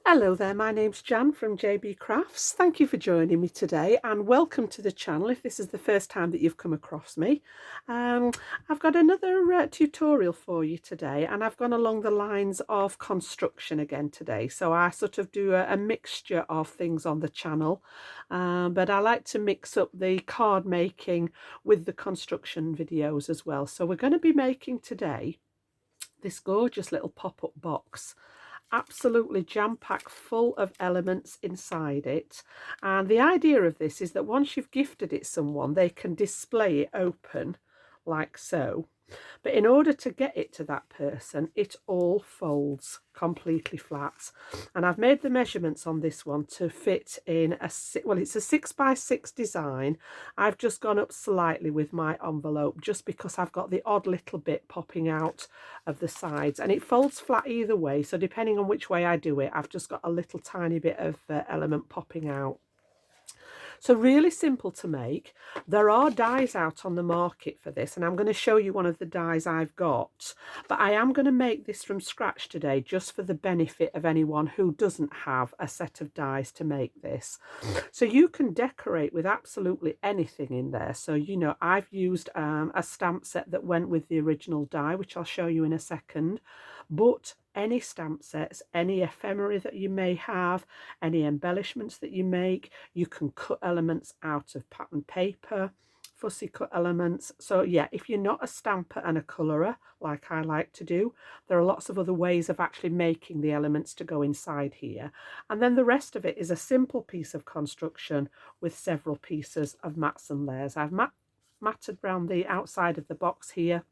Hello there, my name's Jan from JB Crafts. Thank you for joining me today and welcome to the channel if this is the first time that you've come across me. I've got another tutorial for you today, and I've gone along the lines of construction again today. So I sort of do a mixture of things on the channel, but I like to mix up the card making with the construction videos as well. So we're going to be making today this gorgeous little pop-up box, absolutely jam-packed full of elements inside it. And the idea of this is that once you've gifted it someone, they can display it open like so. But in order to get it to that person, it all folds completely flat. And I've made the measurements on this one to fit in it's a 6x6 design. I've just gone up slightly with my envelope just because I've got the odd little bit popping out of the sides, and it folds flat either way. So depending on which way I do it, I've just got a little tiny bit of element popping out. So really simple to make. There are dies out on the market for this, and I'm going to show you one of the dies I've got. But I am going to make this from scratch today, just for the benefit of anyone who doesn't have a set of dies to make this. So you can decorate with absolutely anything in there. So, you know, I've used a stamp set that went with the original die, which I'll show you in a second. But any stamp sets, any ephemera that you may have, any embellishments that you make, you can cut elements out of pattern paper, fussy cut elements. So yeah, if you're not a stamper and a colourer like I like to do, there are lots of other ways of actually making the elements to go inside here. And then the rest of it is a simple piece of construction with several pieces of mats and layers. I've matted around the outside of the box here.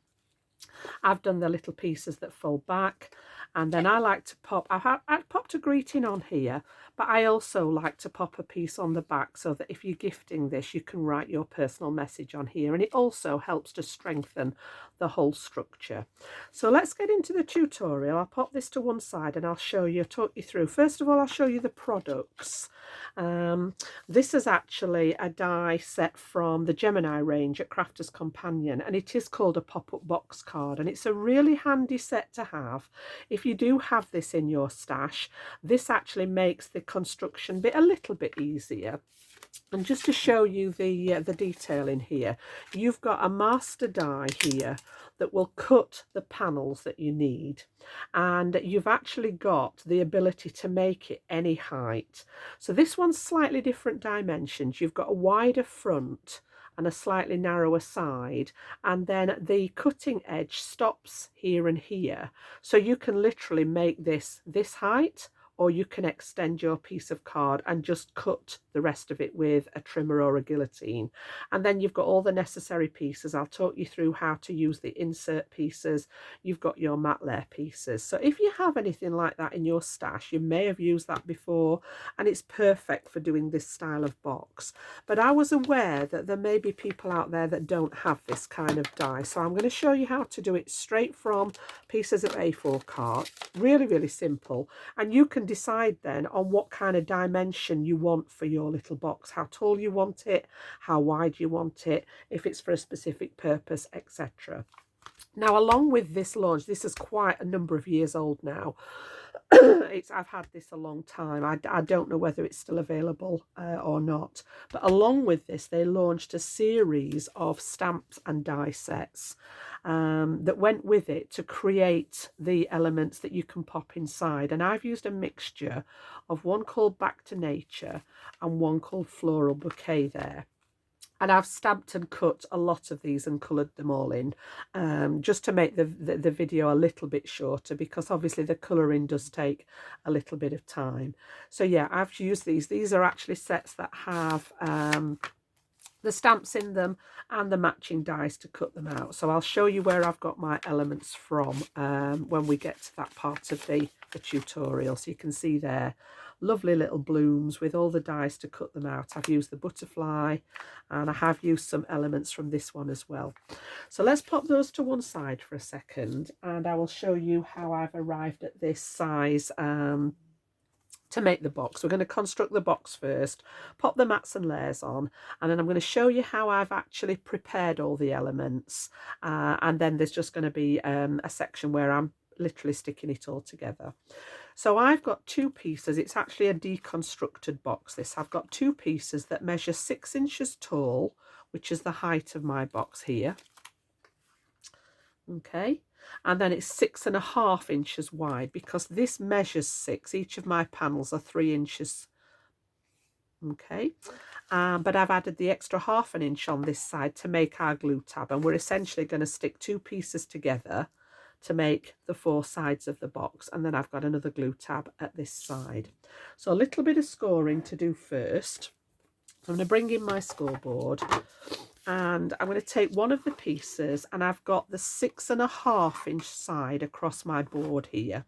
I've done the little pieces that fold back, and then I like to pop, I've popped a greeting on here, but I also like to pop a piece on the back so that if you're gifting this, you can write your personal message on here, and it also helps to strengthen the whole structure. So let's get into the tutorial. I'll pop this to one side and I'll talk you through. First of all, I'll show you the products. This is actually a die set from the Gemini range at Crafter's Companion, and it is called a pop-up box card, and it's a really handy set to have. If you do have this in your stash, this actually makes the construction bit a little bit easier. And just to show you the detail in here, you've got a master die here that will cut the panels that you need, and you've actually got the ability to make it any height. So this one's slightly different dimensions. You've got a wider front and a slightly narrower side, and then the cutting edge stops here and here, so you can literally make this height, or you can extend your piece of card and just cut the rest of it with a trimmer or a guillotine. And then you've got all the necessary pieces. I'll talk you through how to use the insert pieces. You've got your mat layer pieces. So if you have anything like that in your stash, you may have used that before, and it's perfect for doing this style of box. But I was aware that there may be people out there that don't have this kind of die, so I'm going to show you how to do it straight from pieces of A4 card. Really, really simple. And you can decide then on what kind of dimension you want for your little box, how tall you want it, how wide you want it, if it's for a specific purpose, etc. Now, along with this launch, this is quite a number of years old now. I've had this a long time. I don't know whether it's still available or not. But along with this, they launched a series of stamps and die sets that went with it to create the elements that you can pop inside. And I've used a mixture of one called Back to Nature and one called Floral Bouquet there. And I've stamped and cut a lot of these and coloured them all in, just to make the video a little bit shorter, because obviously the colouring does take a little bit of time. So yeah, I've used these. These are actually sets that have the stamps in them and the matching dies to cut them out. So I'll show you where I've got my elements from when we get to that part of the tutorial. So you can see there, lovely little blooms with all the dies to cut them out. I've used the butterfly, and I have used some elements from this one as well. So let's pop those to one side for a second, and I will show you how I've arrived at this size to make the box. We're going to construct the box first, pop the mats and layers on, and then I'm going to show you how I've actually prepared all the elements, and then there's just going to be a section where I'm literally sticking it all together. So I've got two pieces. It's actually a deconstructed box, this. I've got two pieces that measure 6 inches tall, which is the height of my box here. Okay, and then it's 6.5 inches wide, because this measures 6. Each of my panels are 3 inches. Okay, but I've added the extra 1/2 inch on this side to make our glue tab, and we're essentially going to stick two pieces together to make the 4 sides of the box, and then I've got another glue tab at this side. So a little bit of scoring to do first. I'm going to bring in my scoreboard, and I'm going to take one of the pieces, and I've got the 6.5 inch side across my board here,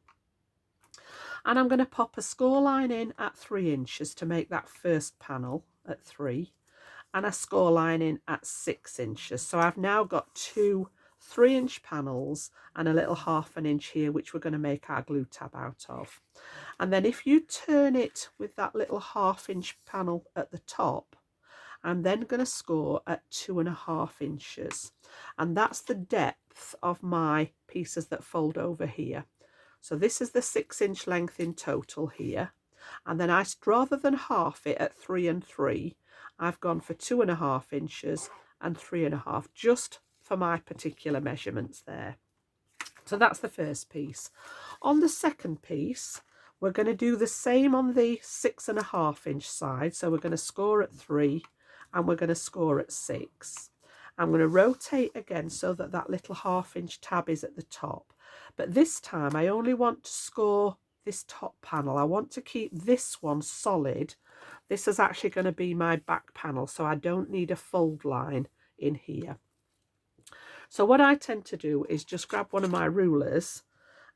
and I'm going to pop a score line in at 3 inches to make that first panel at 3, and a score line in at 6 inches. So I've now got two 3-inch panels and a little 1/2 inch here, which we're going to make our glue tab out of. And then if you turn it with that little 1/2 inch panel at the top, I'm then going to score at 2.5 inches, and that's the depth of my pieces that fold over here. So this is the 6-inch length in total here, and then rather than half it at 3 and 3, I've gone for 2.5 inches and 3.5, just for my particular measurements there. So that's the first piece. On the second piece, we're going to do the same on the 6.5 inch side. So we're going to score at 3 and we're going to score at 6. I'm going to rotate again so that that little 1/2 inch tab is at the top. But this time I only want to score this top panel. I want to keep this one solid. This is actually going to be my back panel, so I don't need a fold line in here. So what I tend to do is just grab one of my rulers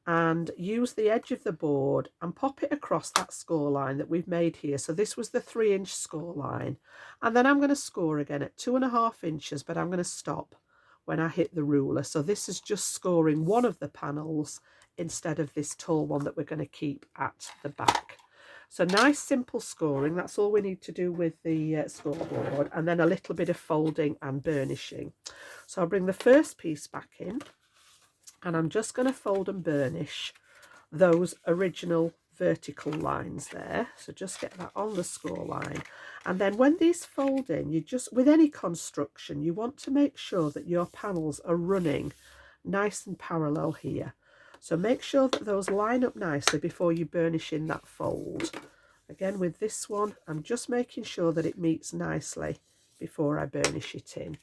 and use the edge of the board and pop it across that score line that we've made here. So this was the 3-inch score line, and then I'm going to score again at 2.5 inches, but I'm going to stop when I hit the ruler. So this is just scoring one of the panels instead of this tall one that we're going to keep at the back. So nice simple scoring, that's all we need to do with the scoreboard, and then a little bit of folding and burnishing. So I'll bring the first piece back in, and I'm just going to fold and burnish those original vertical lines there. So just get that on the score line, and then when these fold in, you just, with any construction, you want to make sure that your panels are running nice and parallel here. So make sure that those line up nicely before you burnish in that fold. Again, with this one, I'm just making sure that it meets nicely before I burnish it in.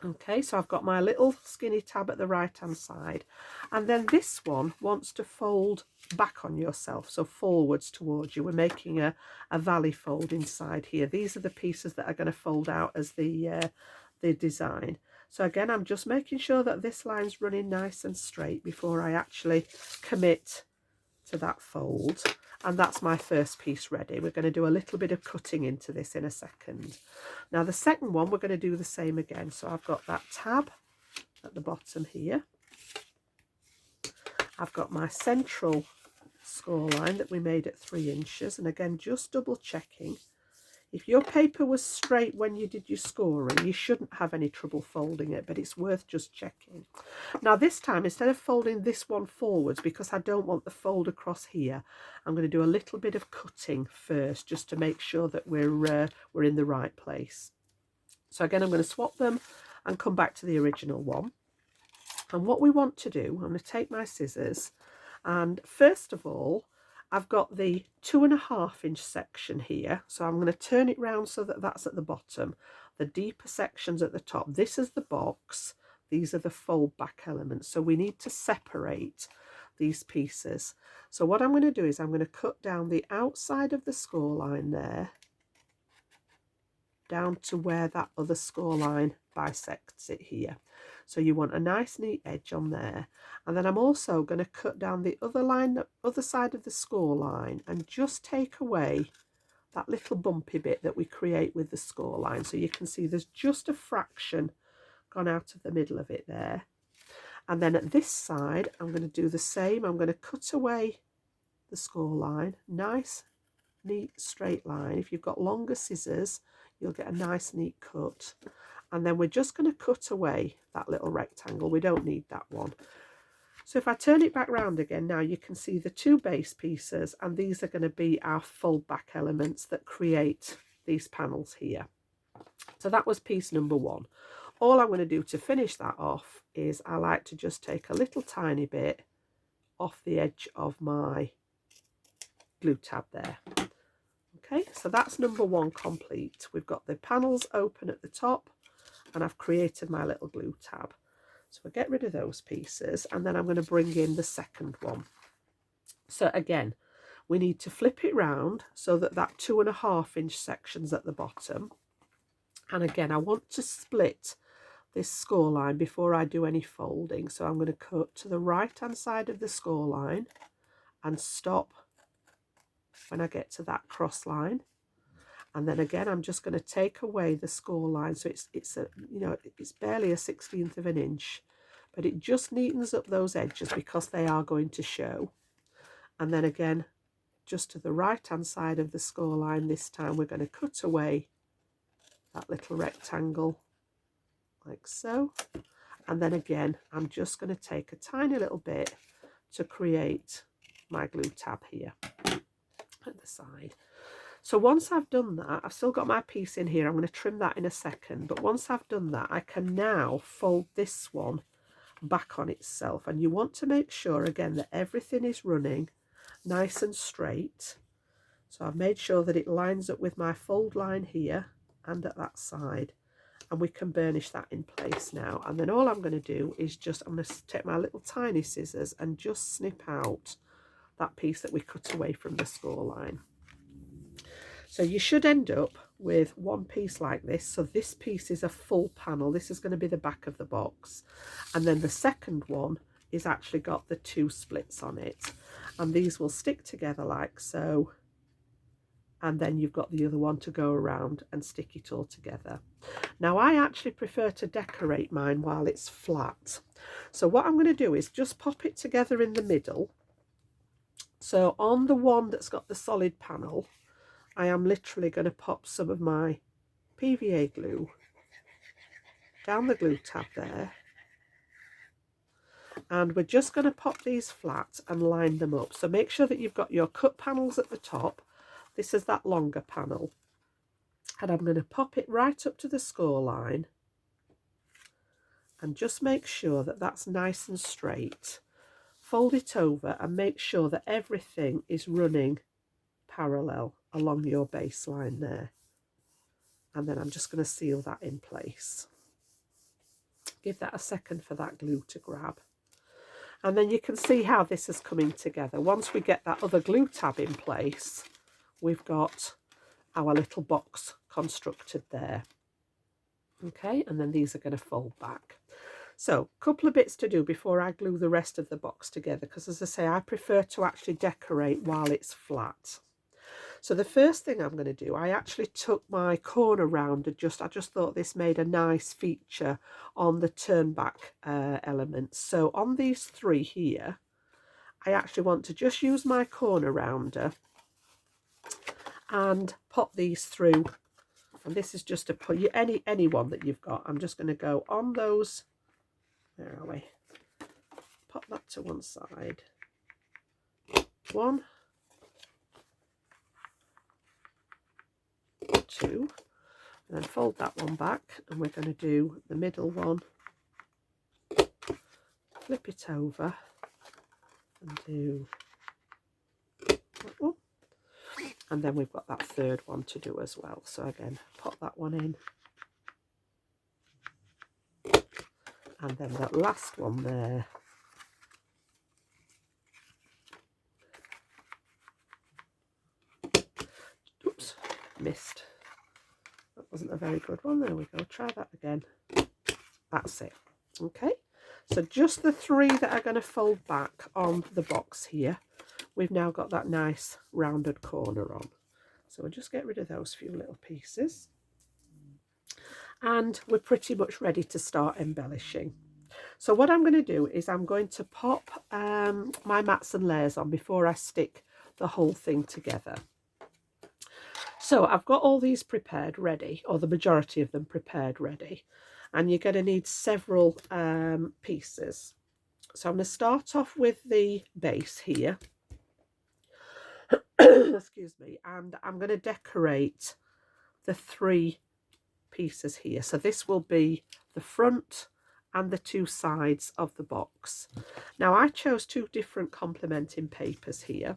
Okay, so I've got my little skinny tab at the right hand side, and then this one wants to fold back on yourself, so forwards towards you. We're making a valley fold inside here. These are the pieces that are going to fold out as the design. So again, I'm just making sure that this line's running nice and straight before I actually commit to that fold. And that's my first piece ready. We're going to do a little bit of cutting into this in a second. Now the second one, we're going to do the same again. So I've got that tab at the bottom here. I've got my central score line that we made at 3 inches. And again, just double checking. If your paper was straight when you did your scoring, you shouldn't have any trouble folding it, but it's worth just checking. Now this time, instead of folding this one forwards, because I don't want the fold across here, I'm going to do a little bit of cutting first, just to make sure that we're in the right place. So again, I'm going to swap them and come back to the original one. And what we want to do, I'm going to take my scissors, and first of all, I've got the 2.5 inch section here, so I'm going to turn it round so that that's at the bottom. The deeper section's at the top. This is the box. These are the fold back elements. So we need to separate these pieces. So what I'm going to do is I'm going to cut down the outside of the score line there, down to where that other score line bisects it here. So you want a nice neat edge on there, and then I'm also going to cut down the other side of the score line and just take away that little bumpy bit that we create with the score line. So you can see there's just a fraction gone out of the middle of it there. And then at this side, I'm going to do the same. I'm going to cut away the score line, nice neat straight line. If you've got longer scissors, you'll get a nice neat cut. And then we're just going to cut away that little rectangle. We don't need that one. So if I turn it back round again, now you can see the two base pieces, and these are going to be our fold back elements that create these panels here. So that was piece number one. All I'm going to do to finish that off is I like to just take a little tiny bit off the edge of my glue tab there. Okay, so that's number one complete. We've got the panels open at the top, and I've created my little glue tab. So I'll get rid of those pieces, and then I'm going to bring in the second one. So again, we need to flip it round so that that 2.5 inch section's at the bottom. And again, I want to split this score line before I do any folding. So I'm going to cut to the right hand side of the score line and stop when I get to that cross line. And then again, I'm just going to take away the score line. So it's barely a 1/16 of an inch, but it just neatens up those edges because they are going to show. And then again, just to the right hand side of the score line, this time we're going to cut away that little rectangle like so. And then again, I'm just going to take a tiny little bit to create my glue tab here at the side. So once I've done that, I've still got my piece in here. I'm going to trim that in a second. But once I've done that, I can now fold this one back on itself. And you want to make sure, again, that everything is running nice and straight. So I've made sure that it lines up with my fold line here and at that side. And we can burnish that in place now. And then all I'm going to do is I'm going to take my little tiny scissors and just snip out that piece that we cut away from the score line. So you should end up with one piece like this. So this piece is a full panel. This is going to be the back of the box. And then the second one is actually got the two splits on it. And these will stick together like so. And then you've got the other one to go around and stick it all together. Now I actually prefer to decorate mine while it's flat. So what I'm going to do is just pop it together in the middle. So on the one that's got the solid panel, I am literally going to pop some of my PVA glue down the glue tab there. And we're just going to pop these flat and line them up. So make sure that you've got your cut panels at the top. This is that longer panel. And I'm going to pop it right up to the score line. And just make sure that that's nice and straight. Fold it over and make sure that everything is running parallel along your baseline there. And then I'm just going to seal that in place. Give that a second for that glue to grab. And then you can see how this is coming together. Once we get that other glue tab in place, we've got our little box constructed there. Okay, and then these are going to fold back. So a couple of bits to do before I glue the rest of the box together, because as I say, I prefer to actually decorate while it's flat. So the first thing I'm going to do, I actually took my corner round and I just thought this made a nice feature on the turn back elements. So on these three here, I actually want to just use my corner rounder and pop these through. And this is just to put any one that you've got. I'm just going to go on those. Where are we? Pop that to one side. One. Two, and then fold that one back, and we're going to do the middle one, flip it over and do that one, and then we've got that third one to do as well. So again, pop that one in, and then that last one there, oops, missed. That wasn't a very good one. There we go. Try that again. That's it. Okay. So just the three that are going to fold back on the box here. We've now got that nice rounded corner on. So we'll just get rid of those few little pieces. And we're pretty much ready to start embellishing. So what I'm going to do is I'm going to pop my mats and layers on before I stick the whole thing together. So I've got all these prepared ready, or the majority of them prepared ready, and you're going to need several pieces. So I'm going to start off with the base here. Excuse me. And I'm going to decorate the 3 pieces here. So this will be the front and the 2 sides of the box. Now I chose 2 different complementing papers here,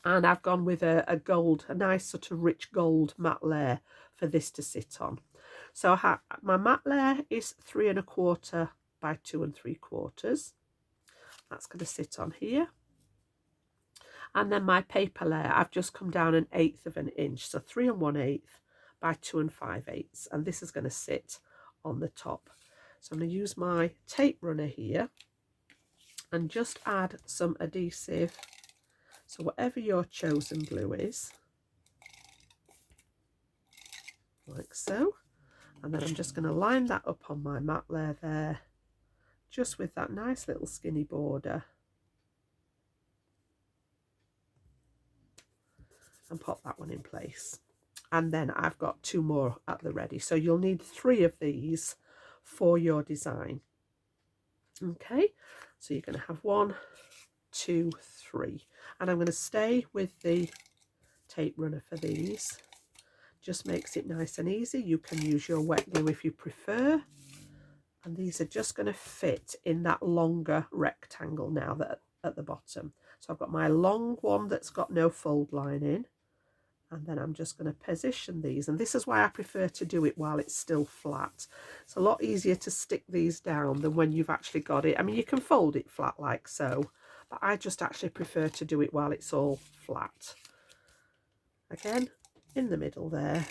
and I've gone with a gold, a nice sort of rich gold matte layer for this to sit on. So my matte layer is 3 1/4 by 2 3/4. That's going to sit on here. And then my paper layer, I've just come down 1/8 of an inch, so 3 1/8 by 2 5/8, and this is going to sit on the top. So I'm going to use my tape runner here and just add some adhesive, so whatever your chosen glue is, like so. And then I'm just going to line that up on my matte layer there, just with that nice little skinny border, and pop that one in place. And then I've got 2 more at the ready, so you'll need 3 of these for your design. Okay, so you're going to have 1, 2, 3, and I'm going to stay with the tape runner for these. Just makes it nice and easy. You can use your wet glue if you prefer, and these are just going to fit in that longer rectangle now that at the bottom. So I've got my long one that's got no fold line in, and then I'm just going to position these, and this is why I prefer to do it while it's still flat. It's a lot easier to stick these down than when you've actually got it. I mean, you can fold it flat like so, but I just actually prefer to do it while it's all flat. Again, in the middle there,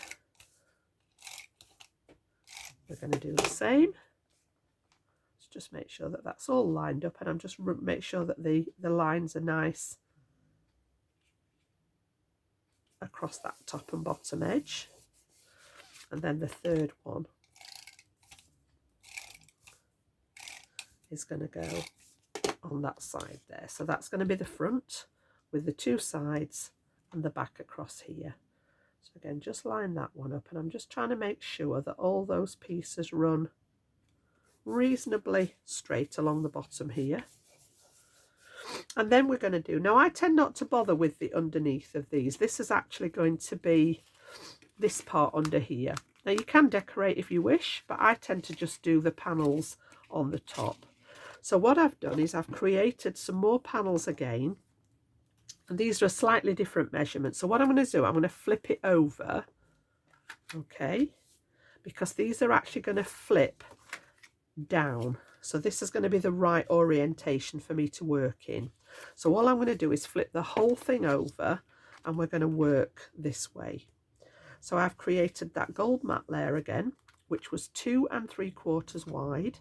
we're going to do the same. Just make sure that that's all lined up, and I'm just make sure that the lines are nice across that top and bottom edge. And then the third one is going to go on that side there. So that's going to be the front with the 2 sides and the back across here. So again, just line that one up, and I'm just trying to make sure that all those pieces run reasonably straight along the bottom here. And then we're going to do, now I tend not to bother with the underneath of these. This is actually going to be this part under here. Now you can decorate if you wish, but I tend to just do the panels on the top. So what I've done is I've created some more panels again, and these are a slightly different measurement. So what I'm going to do, I'm going to flip it over, okay, because these are actually going to flip down. So this is going to be the right orientation for me to work in. So all I'm going to do is flip the whole thing over, and we're going to work this way. So I've created that gold matte layer again, which was 2 3/4 wide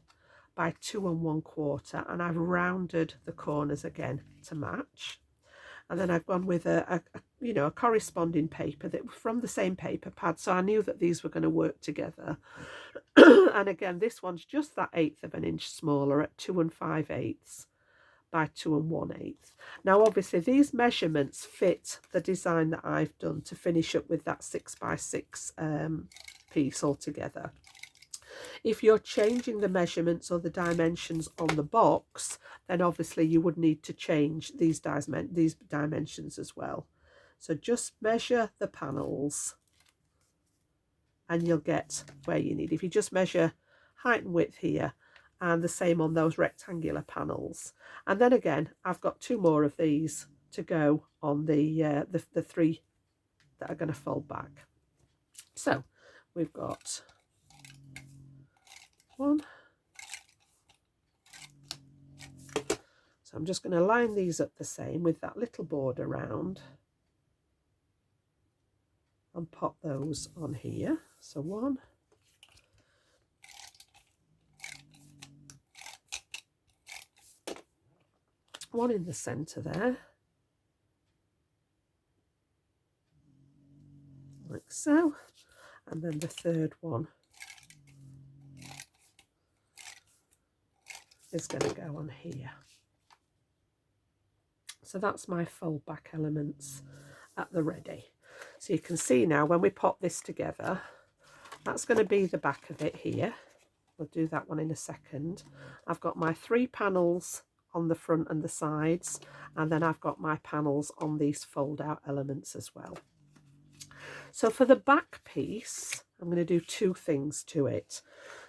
by 2 1/4, and I've rounded the corners again to match. And then I've gone with a corresponding paper that from the same paper pad, so I knew that these were going to work together. And again, this one's just that 1/8 of an inch smaller at 2 5/8 by 2 1/8. Now obviously these measurements fit the design that I've done to finish up with that 6 by 6 piece altogether. If you're changing the measurements or the dimensions on the box, then obviously you would need to change these dimensions as well. So just measure the panels and you'll get where you need. If you just measure height and width here, and the same on those rectangular panels. And then again, I've got 2 more of these to go on the 3 that are going to fold back. So we've got 1. So I'm just going to line these up the same with that little border round and pop those on here. So 1, 1 in the centre there, like so, and then the third one is going to go on here. So that's my fold back elements at the ready. So you can see now when we pop this together, that's going to be the back of it here. We'll do that one in a second. I've got my 3 panels on the front and the sides, and then I've got my panels on these fold out elements as well. So for the back piece, I'm going to do two things to it.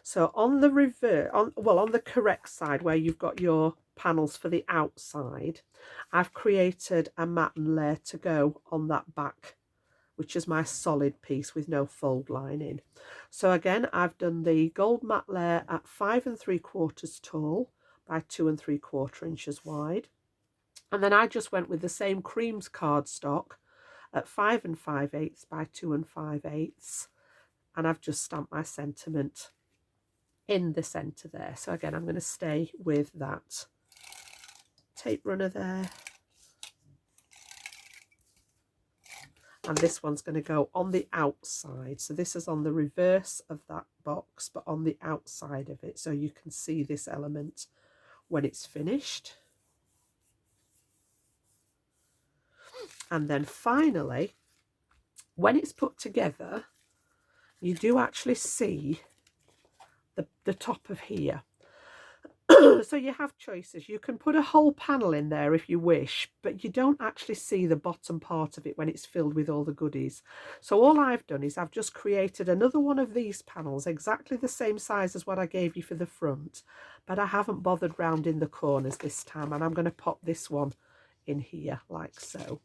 So on the reverse, on the correct side where you've got your panels for the outside, I've created a matten layer to go on that back, which is my solid piece with no fold line in. So again, I've done the gold matte layer at 5 3/4 tall by 2 3/4 inches wide. And then I just went with the same creams cardstock at 5 5/8 by 2 5/8. And I've just stamped my sentiment in the centre there. So again, I'm going to stay with that tape runner there. And this one's going to go on the outside. So this is on the reverse of that box, but on the outside of it. So you can see this element when it's finished. And then finally, when it's put together, you do actually see the top of here. So you have choices. You can put a whole panel in there if you wish, but you don't actually see the bottom part of it when it's filled with all the goodies. So all I've done is I've just created another one of these panels, exactly the same size as what I gave you for the front, but I haven't bothered rounding the corners this time, and I'm going to pop this one in here like so.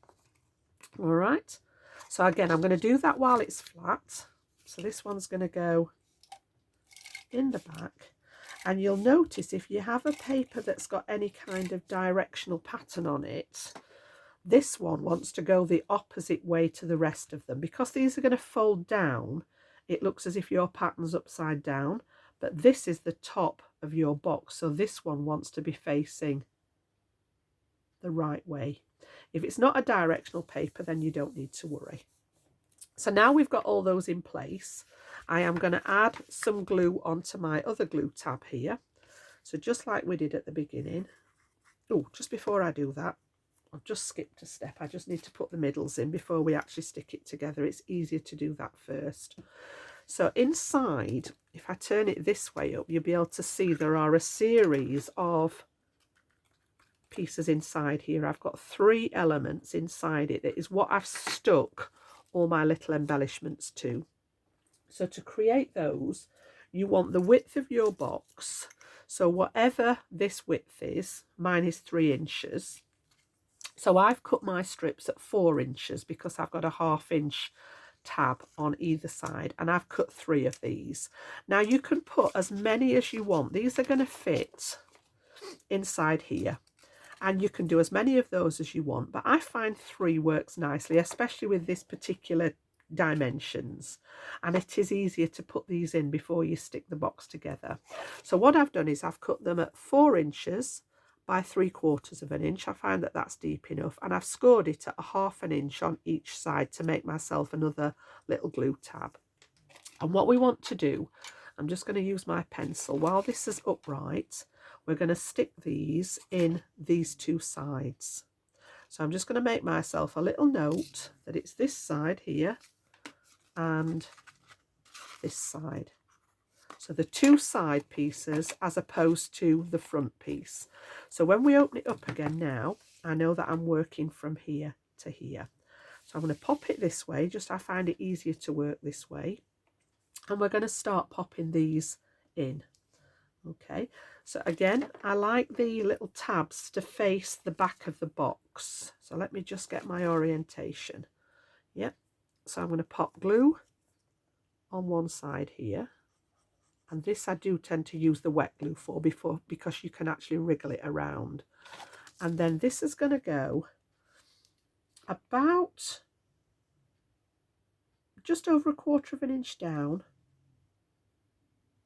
All right. So again, I'm going to do that while it's flat. So this one's going to go in the back. And you'll notice if you have a paper that's got any kind of directional pattern on it, this one wants to go the opposite way to the rest of them. Because these are going to fold down, it looks as if your pattern's upside down, but this is the top of your box. So this one wants to be facing the right way. If it's not a directional paper, then you don't need to worry. So now we've got all those in place, I am going to add some glue onto my other glue tab here. So just like we did at the beginning. Oh, just before I do that, I've just skipped a step. I just need to put the middles in before we actually stick it together. It's easier to do that first. So inside, if I turn it this way up, you'll be able to see there are a series of pieces inside here. I've got 3 elements inside it. That is what I've stuck all my little embellishments to. So to create those, you want the width of your box. So whatever this width is, mine is 3 inches. So I've cut my strips at 4 inches because I've got a 1/2 inch tab on either side, and I've cut 3 of these. Now you can put as many as you want. These are going to fit inside here, and you can do as many of those as you want, but I find 3 works nicely, especially with this particular dimensions, and it is easier to put these in before you stick the box together. So what I've done is I've cut them at 4 inches by 3/4 of an inch. I find that that's deep enough, and I've scored it at a 1/2 inch on each side to make myself another little glue tab. And what we want to do, I'm just going to use my pencil while this is upright. We're going to stick these in these 2 sides. So I'm just going to make myself a little note that it's this side here and this side. So the 2 side pieces as opposed to the front piece. So when we open it up again now, I know that I'm working from here to here. So I'm going to pop it this way, just I find it easier to work this way. And we're going to start popping these in. Okay, so again, I like the little tabs to face the back of the box. So let me just get my orientation. Yep, so I'm going to pop glue on one side here. And this I do tend to use the wet glue for because you can actually wriggle it around. And then this is going to go about just over 1/4 of an inch down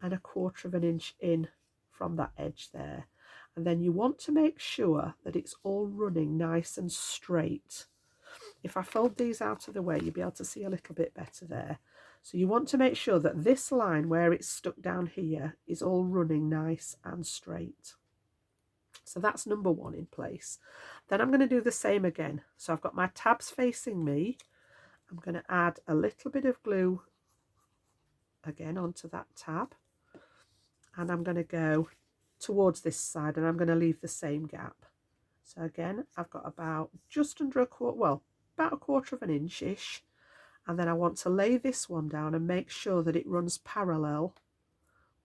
and 1/4 of an inch in from that edge there. And then you want to make sure that it's all running nice and straight. If I fold these out of the way, you'll be able to see a little bit better there. So you want to make sure that this line where it's stuck down here is all running nice and straight. So that's number 1 in place. Then I'm going to do the same again. So I've got my tabs facing me. I'm going to add a little bit of glue again onto that tab. And I'm going to go towards this side, and I'm going to leave the same gap. So again, I've got about just under a quarter, well, about a quarter of an inch-ish, and then I want to lay this one down and make sure that it runs parallel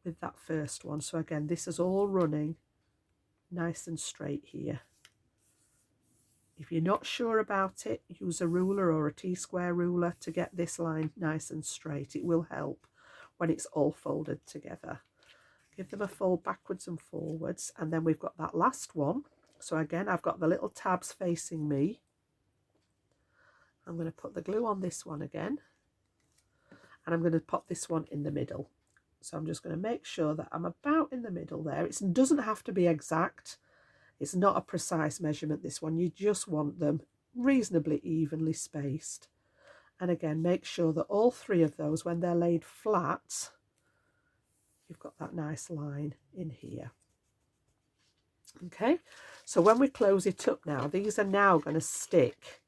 with that first one. So again, this is all running nice and straight here. If you're not sure about it, use a ruler or a T-square ruler to get this line nice and straight. It will help when it's all folded together. Give them a fold backwards and forwards, and then we've got that last one. So again, I've got the little tabs facing me. I'm going to put the glue on this one again, and I'm going to pop this one in the middle. So I'm just going to make sure that I'm about in the middle there. It doesn't have to be exact. It's not a precise measurement, this one. You just want them reasonably evenly spaced. And again, make sure that all three of those, when they're laid flat, you've got that nice line in here. Okay, so when we close it up now, these are now going to stick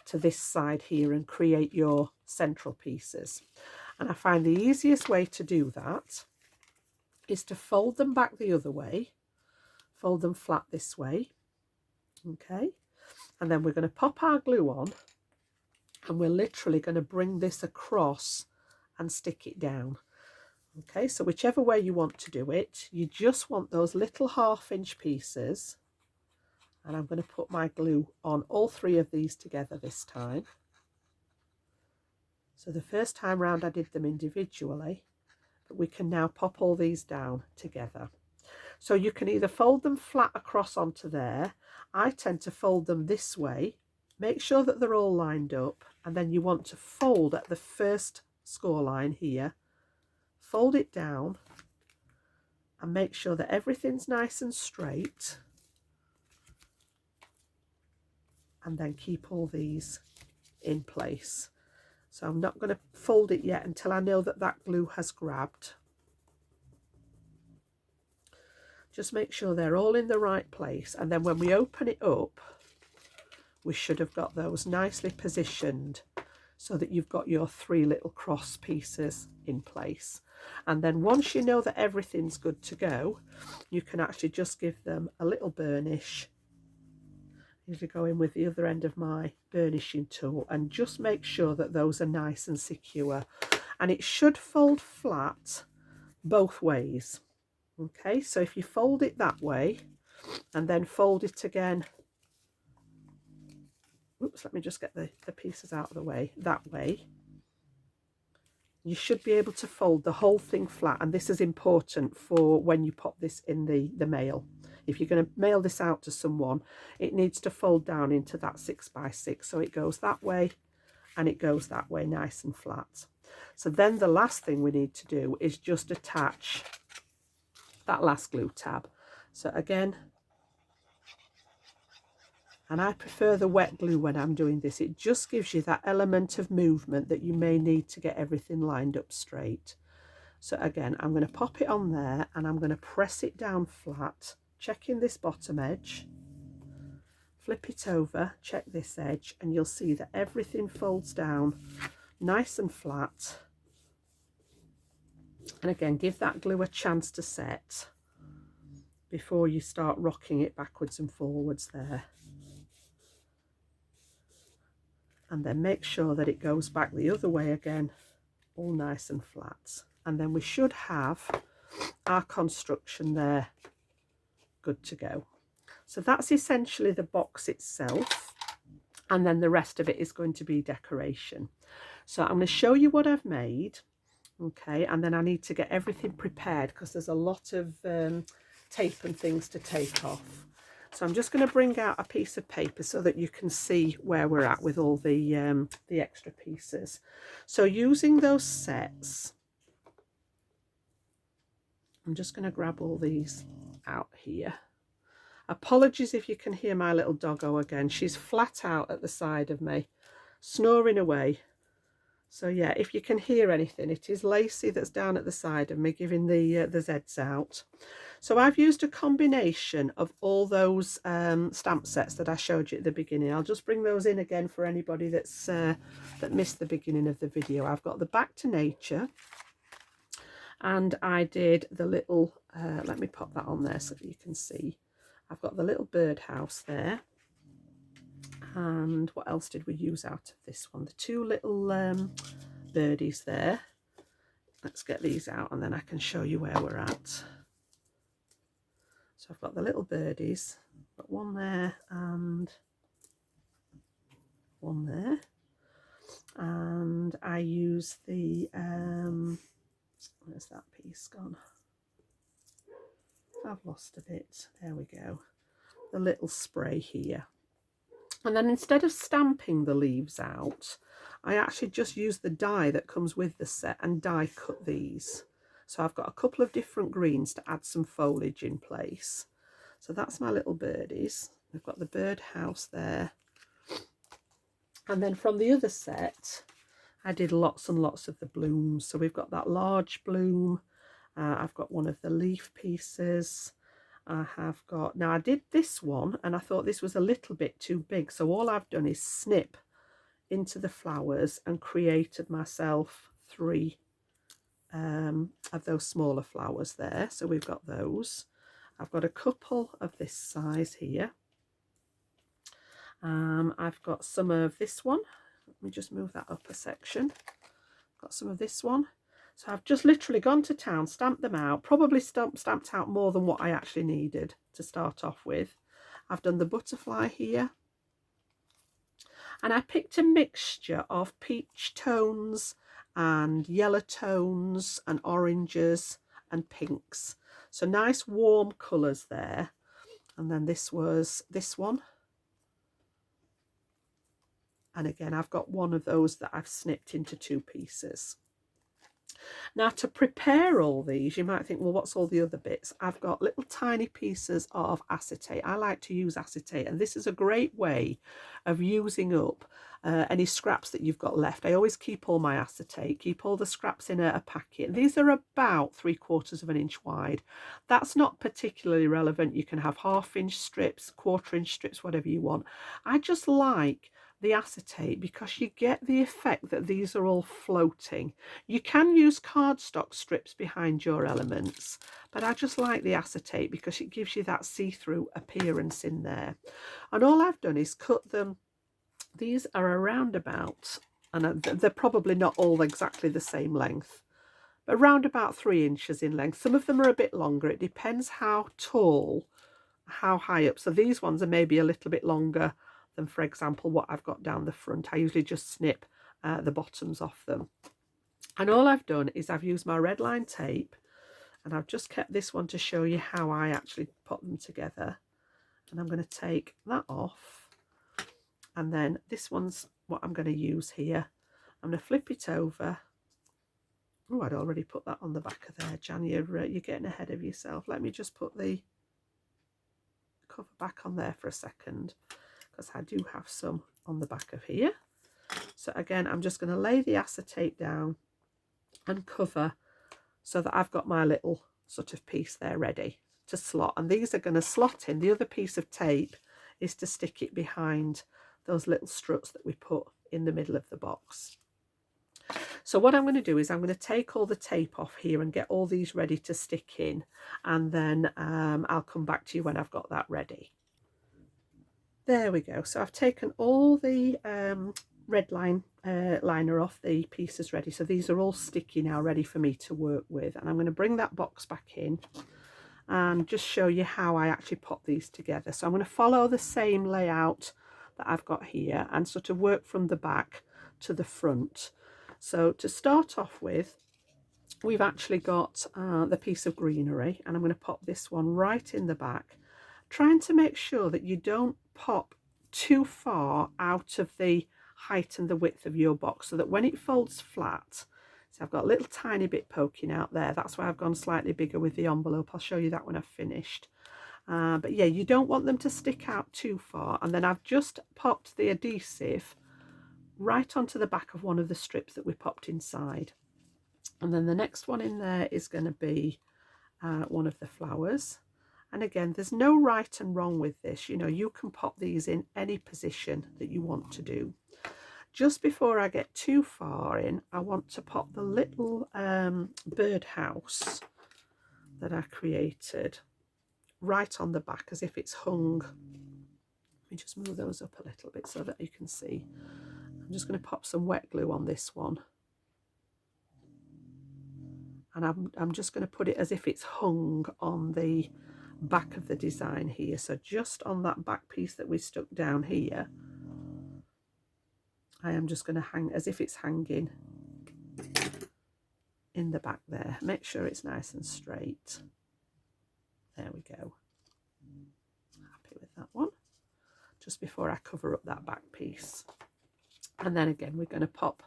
to this side here and create your central pieces. And I find the easiest way to do that is to fold them back the other way, fold them flat this way, okay, and then we're going to pop our glue on, and we're literally going to bring this across and stick it down. Okay, so whichever way you want to do it, you just want those little 1/2 inch pieces, and I'm going to put my glue on all three of these together this time. So the first time round I did them individually, but we can now pop all these down together. So you can either fold them flat across onto there. I tend to fold them this way. Make sure that they're all lined up, and then you want to fold at the first score line here. Fold it down and make sure that everything's nice and straight, and then keep all these in place. So I'm not going to fold it yet until I know that that glue has grabbed. Just make sure they're all in the right place, and then when we open it up, we should have got those nicely positioned so that you've got your three little cross pieces in place. And then once you know that everything's good to go, you can actually just give them a little burnish. Usually go in with the other end of my burnishing tool and just make sure that those are nice and secure. And it should fold flat both ways. Okay, so if you fold it that way and then fold it again, oops, let me just get the pieces out of the way, that way, you should be able to fold the whole thing flat. And this is important for when you pop this in the mail. If you're going to mail this out to someone, it needs to fold down into that 6x6, so it goes that way and it goes that way nice and flat. So then the last thing we need to do is just attach that last glue tab. So again, and I prefer the wet glue when I'm doing this, it just gives you that element of movement that you may need to get everything lined up straight. So again, I'm going to pop it on there and I'm going to press it down flat, checking this bottom edge, flip it over, check this edge, and you'll see that everything folds down nice and flat. And again, give that glue a chance to set before you start rocking it backwards and forwards there. And then make sure that it goes back the other way again, all nice and flat. And then we should have our construction there good to go. So that's essentially the box itself, and then the rest of it is going to be decoration. So I'm going to show you what I've made, okay, and then I need to get everything prepared because there's a lot of tape and things to take off. So I'm just going to bring out a piece of paper so that you can see where we're at with all the extra pieces. So using those sets, I'm just going to grab all these out here. Apologies if you can hear my little doggo again. She's flat out at the side of me, snoring away. So yeah, if you can hear anything, it is Lacey that's down at the side of me giving the Zs out. So I've used a combination of all those stamp sets that I showed you at the beginning. I'll just bring those in again for anybody that's that missed the beginning of the video. I've got the Back to Nature, and I did the little let me pop that on there so that you can see. I've got the little birdhouse there. And what else did we use out of this one? The two little birdies there. Let's get these out and then I can show you where we're at. So I've got the little birdies. I've got one there and one there. And I use the, where's that piece gone? I've lost a bit. There we go. The little spray here. And then instead of stamping the leaves out, I actually just use the die that comes with the set and die cut these. So I've got a couple of different greens to add some foliage in place. So that's my little birdies. We've got the birdhouse there. And then from the other set, I did lots and lots of the blooms. So we've got that large bloom. I've got one of the leaf pieces. I have got, now I did this one and I thought this was a little bit too big. So all I've done is snip into the flowers and created myself 3 of those smaller flowers there. So we've got those. I've got a couple of this size here. I've got some of this one. Let me just move that up a section. Got some of this one. So I've just literally gone to town, stamped them out, probably stamped out more than what I actually needed to start off with. I've done the butterfly here. And I picked a mixture of peach tones and yellow tones and oranges and pinks. So nice warm colours there. And then this was this one. And again, I've got one of those that I've snipped into 2 pieces. Now to prepare all these, you might think, well, what's all the other bits? I've got little tiny pieces of acetate. I like to use acetate, and this is a great way of using up any scraps that you've got left. I always keep all my acetate, keep all the scraps in a packet. These are about 3/4 of an inch wide. That's not particularly relevant. You can have 1/2 inch strips, 1/4 inch strips, whatever you want. I just like the acetate because you get the effect that these are all floating. You can use cardstock strips behind your elements, but I just like the acetate because it gives you that see-through appearance in there. And all I've done is cut them. These are around about, and they're probably not all exactly the same length, but around about 3 inches in length. Some of them are a bit longer. It depends how tall, how high up. So these ones are maybe a little bit longer than, for example, what I've got down the front. I usually just snip the bottoms off them. And all I've done is I've used my red line tape, and I've just kept this one to show you how I actually put them together. And I'm going to take that off. And then this one's what I'm going to use here. I'm going to flip it over. Oh, I'd already put that on the back of there, Jan. You're getting ahead of yourself. Let me just put the cover back on there for a second, because I do have some on the back of here. So again, I'm just going to lay the acetate down and cover so that I've got my little sort of piece there ready to slot. And these are going to slot in. The other piece of tape is to stick it behind those little struts that we put in the middle of the box. So what I'm going to do is I'm going to take all the tape off here and get all these ready to stick in, and then I'll come back to you when I've got that ready. There we go. So I've taken all the red liner off, the pieces ready. So these are all sticky now, ready for me to work with. And I'm going to bring that box back in and just show you how I actually pop these together. So I'm going to follow the same layout that I've got here and sort of work from the back to the front. So to start off with, we've actually got the piece of greenery, and I'm going to pop this one right in the back, trying to make sure that you don't pop too far out of the height and the width of your box, so that when it folds flat, so I've got a little tiny bit poking out there. That's why I've gone slightly bigger with the envelope. I'll show you that when I've finished. But yeah, you don't want them to stick out too far. And then I've just popped the adhesive right onto the back of one of the strips that we popped inside. And then the next one in there is going to be one of the flowers. And again, there's no right and wrong with this. You know, you can pop these in any position that you want to do. Just before I get too far in, I want to pop the little birdhouse that I created right on the back as if it's hung. Let me just move those up a little bit so that you can see. I'm just going to pop some wet glue on this one, and I'm just going to put it as if it's hung on the back of the design here. So just on that back piece that we stuck down here, I am just going to hang as if it's hanging in the back there. Make sure it's nice and straight. There we go. Happy with that one. Just before I cover up that back piece. And then again, we're going to pop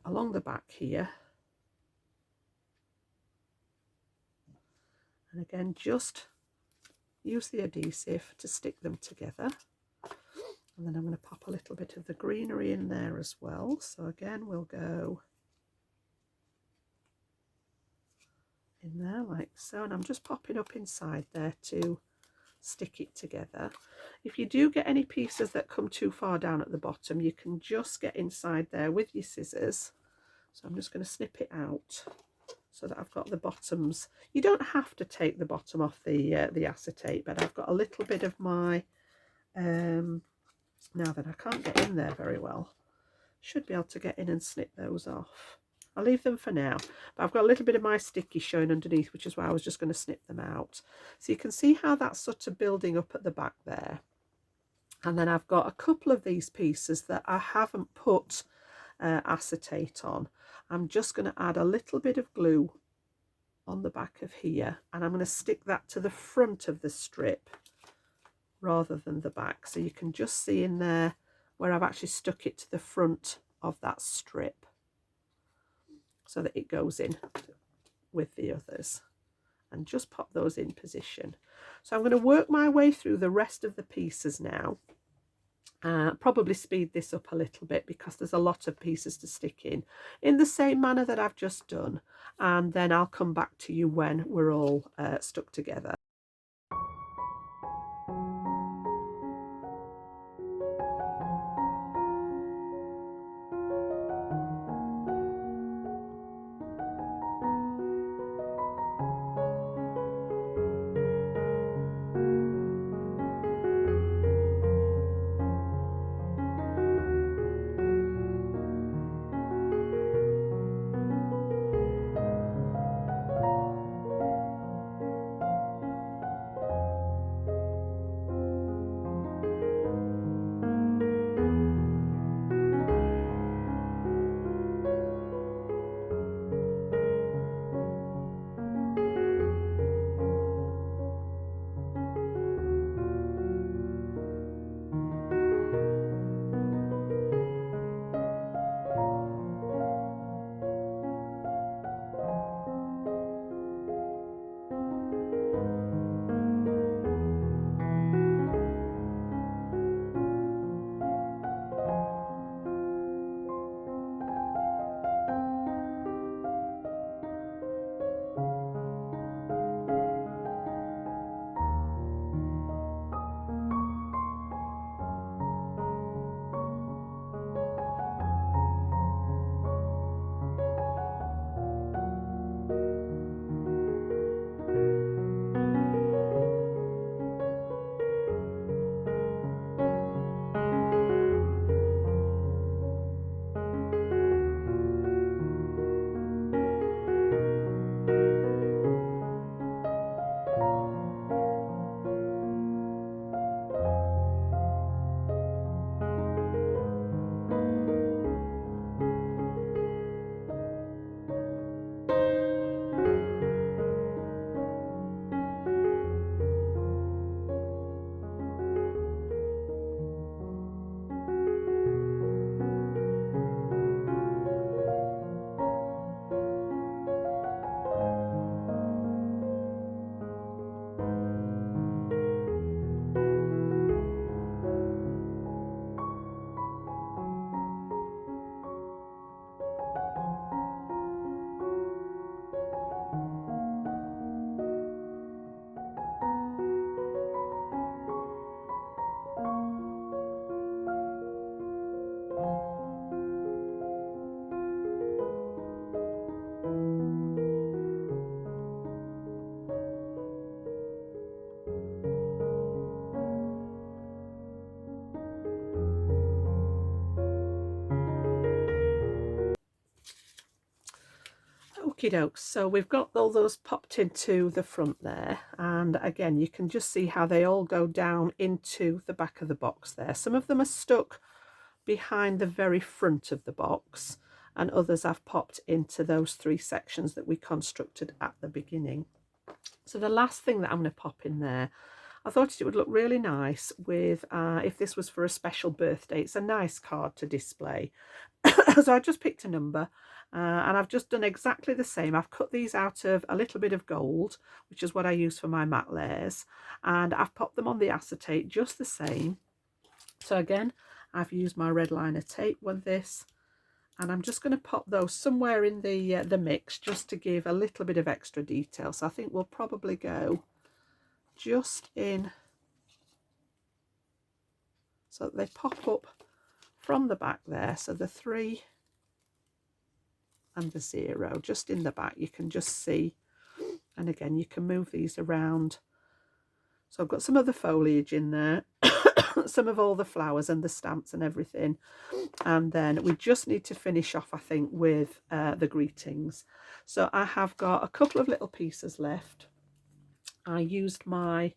along the back here. And again, just use the adhesive to stick them together. And then I'm going to pop a little bit of the greenery in there as well. So again, we'll go in there like so. And I'm just popping up inside there to stick it together. If you do get any pieces that come too far down at the bottom, you can just get inside there with your scissors. So I'm just going to snip it out so that I've got the bottoms. You don't have to take the bottom off the acetate, but I've got a little bit of my now that I can't get in there very well, should be able to get in and snip those off. I'll leave them for now, but I've got a little bit of my sticky showing underneath, which is why I was just going to snip them out. So you can see how that's sort of building up at the back there. And then I've got a couple of these pieces that I haven't put acetate on. I'm just going to add a little bit of glue on the back of here, and I'm going to stick that to the front of the strip rather than the back. So you can just see in there where I've actually stuck it to the front of that strip, so that it goes in with the others, and just pop those in position. So I'm going to work my way through the rest of the pieces now. Probably speed this up a little bit because there's a lot of pieces to stick in the same manner that I've just done, and then I'll come back to you when we're all stuck together. Okie dokes, so we've got all those popped into the front there, and again you can just see how they all go down into the back of the box there. Some of them are stuck behind the very front of the box, and others I've popped into those 3 sections that we constructed at the beginning. So the last thing that I'm going to pop in there, I thought it would look really nice with, if this was for a special birthday, it's a nice card to display. So I just picked a number, and I've just done exactly the same. I've cut these out of a little bit of gold, which is what I use for my matte layers, and I've popped them on the acetate just the same. So again, I've used my red liner tape with this, and I'm just going to pop those somewhere in the mix just to give a little bit of extra detail. So I think we'll probably go just in so that they pop up from the back there. So the 3 and the 0 just in the back, you can just see, and again you can move these around. So I've got some of the foliage in there, some of all the flowers and the stamps and everything, and then we just need to finish off, I think, with the greetings. So I have got a couple of little pieces left. I used my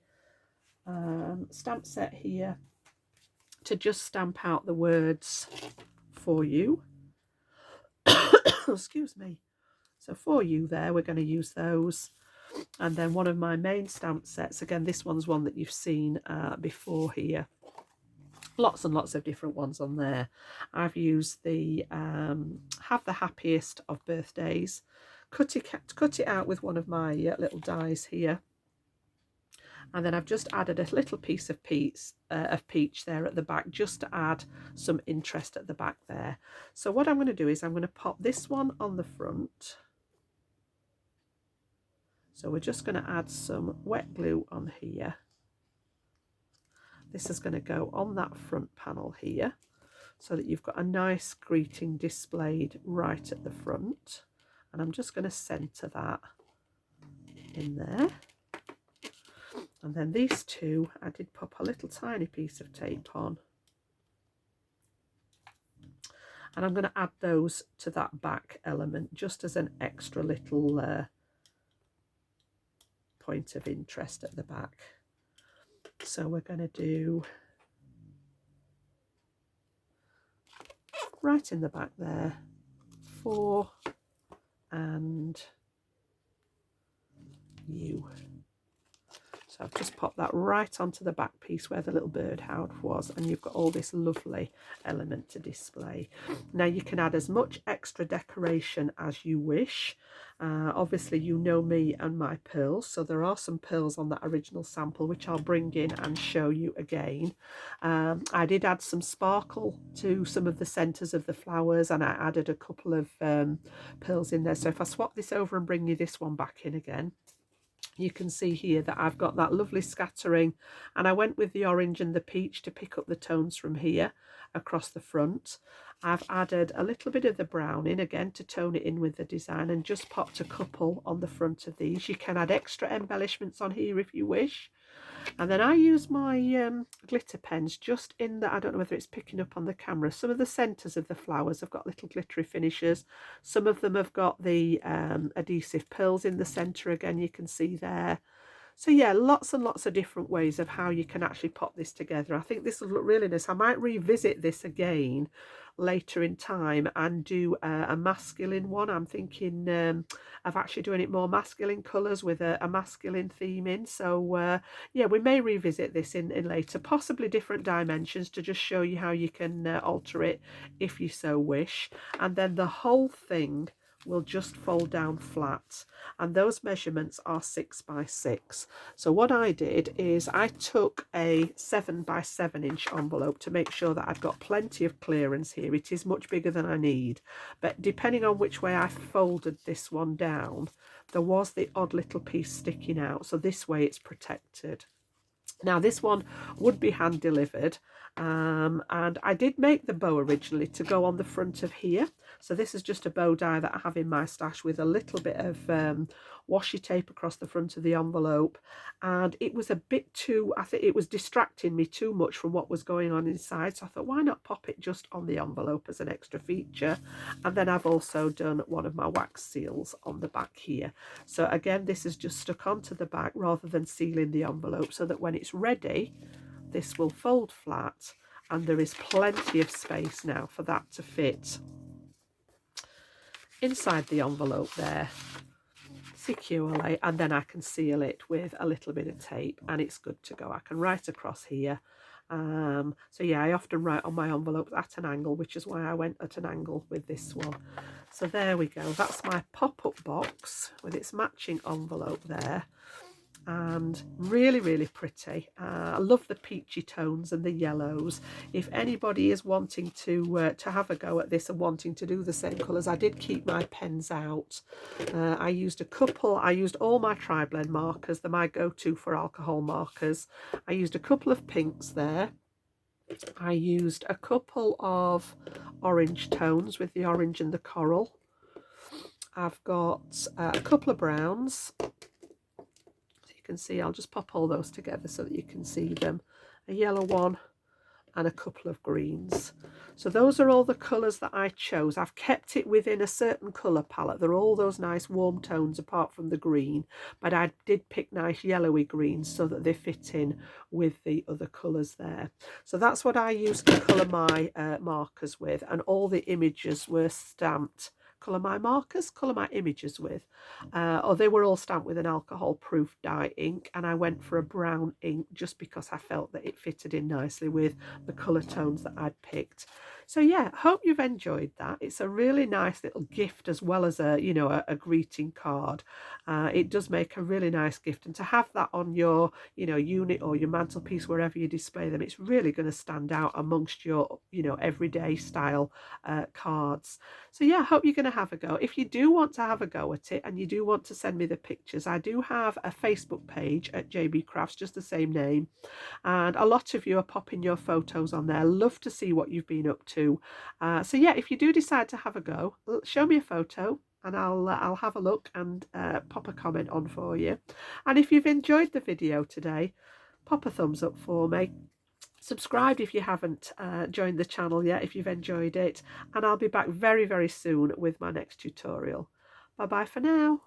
stamp set here to just stamp out the words "for you." Excuse me. So "for you" there, we're going to use those. And then one of my main stamp sets, again this one's one that you've seen before here, lots and lots of different ones on there. I've used the Have the Happiest of Birthdays, cut it out with one of my little dies here, and then I've just added a little piece of peach there at the back, just to add some interest at the back there. So what I'm going to do is I'm going to pop this one on the front. So we're just going to add some wet glue on here. This is going to go on that front panel here, so that you've got a nice greeting displayed right at the front. And I'm just going to centre that in there. And then these 2, I did pop a little tiny piece of tape on. And I'm going to add those to that back element just as an extra little point of interest at the back. So we're going to do right in the back there, "for and you." So I've just popped that right onto the back piece where the little birdhouse was, and you've got all this lovely element to display. Now you can add as much extra decoration as you wish. Obviously you know me and my pearls, so there are some pearls on that original sample which I'll bring in and show you again. I did add some sparkle to some of the centres of the flowers, and I added a couple of pearls in there. So if I swap this over and bring you this one back in again, you can see here that I've got that lovely scattering, and I went with the orange and the peach to pick up the tones from here across the front. I've added a little bit of the brown in again to tone it in with the design, and just popped a couple on the front of these. You can add extra embellishments on here if you wish. And then I use my glitter pens just in the, I don't know whether it's picking up on the camera, some of the centres of the flowers have got little glittery finishes. Some of them have got the adhesive pearls in the centre, again you can see there. So yeah, lots and lots of different ways of how you can actually pop this together. I think this will look really nice. I might revisit this again later in time and do a masculine one. I'm thinking of actually doing it more masculine colours with a masculine theme in. So yeah, we may revisit this in later, possibly different dimensions, to just show you how you can alter it if you so wish. And then the whole thing will just fold down flat, and those measurements are 6 by 6. So what I did is I took a 7 by 7 inch envelope to make sure that I've got plenty of clearance here. It is much bigger than I need, but depending on which way I folded this one down, there was the odd little piece sticking out, so this way it's protected. Now this one would be hand delivered, And I did make the bow originally to go on the front of here. So this is just a bow die that I have in my stash with a little bit of washi tape across the front of the envelope, and it was a bit too, I think it was distracting me too much from what was going on inside, so I thought, why not pop it just on the envelope as an extra feature. And then I've also done one of my wax seals on the back here. So again, this is just stuck onto the back rather than sealing the envelope, so that when it's ready, this will fold flat and there is plenty of space now for that to fit inside the envelope there securely, and then I can seal it with a little bit of tape and it's good to go. I can write across here. So yeah, I often write on my envelopes at an angle, which is why I went at an angle with this one. So there we go, that's my pop-up box with its matching envelope there, and really, really pretty. I love the peachy tones and the yellows. If anybody is wanting to have a go at this and wanting to do the same colours, I did keep my pens out. I used all my tri-blend markers. They're my go-to for alcohol markers. I used a couple of pinks there. I used a couple of orange tones with the orange and the coral. I've got a couple of browns. Can see, I'll just pop all those together so that you can see them. A yellow one and a couple of greens. So those are all the colours that I chose. I've kept it within a certain colour palette. They're all those nice warm tones apart from the green, but I did pick nice yellowy greens so that they fit in with the other colours there. So that's what I used to colour my markers with, and all the images were stamped. Colour my images with, or they were all stamped with an alcohol proof dye ink, and I went for a brown ink just because I felt that it fitted in nicely with the colour tones that I'd picked. So yeah, hope you've enjoyed that. It's a really nice little gift as well as a greeting card. It does make a really nice gift, and to have that on your unit or your mantelpiece, wherever you display them, it's really going to stand out amongst your everyday style cards. So yeah, I hope you're going to have a go. If you do want to have a go at it and you do want to send me the pictures, I do have a Facebook page at JB Crafts, just the same name, and a lot of you are popping your photos on there. Love to see what you've been up to. So yeah, if you do decide to have a go, show me a photo and I'll have a look and pop a comment on for you. And if you've enjoyed the video today, pop a thumbs up for me. Subscribe if you haven't joined the channel yet, if you've enjoyed it, and I'll be back very, very soon with my next tutorial. Bye bye for now.